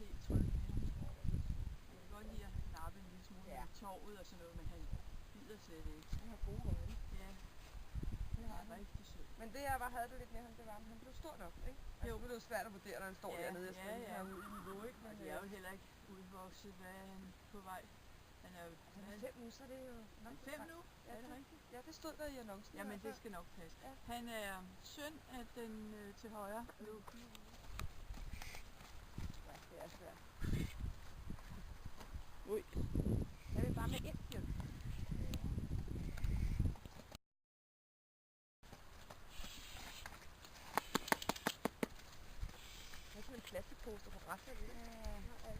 helt tryg ved ham. Han kan godt lide at nappe en lille smule med tovet og sådan noget, men han bider slet ikke. Han har gode øjne. Ja, Det har han er rigtig sød. Men det jeg bare havde det lidt med ham, det var, at han blev stor nok, ikke? Altså, Jo. nu er det jo svært at vurdere, når han står dernede. Jeg skal lige have ham ud i niveau, ikke? Og de er jo heller ikke udvokset. Hvad er han på vej? Han er jo... Han er 5 nu, så det er jo nok. 5 nu? Ja, Er det rigtigt? Ja, det stod der i annoncen. Jamen det skal nok passe. Ja. Han er søn af den til højre nu. Ja, det er svært. Ui. Jeg vil bare med ind, Bjørn. Det er sådan en plastikpose på græsset. Ja.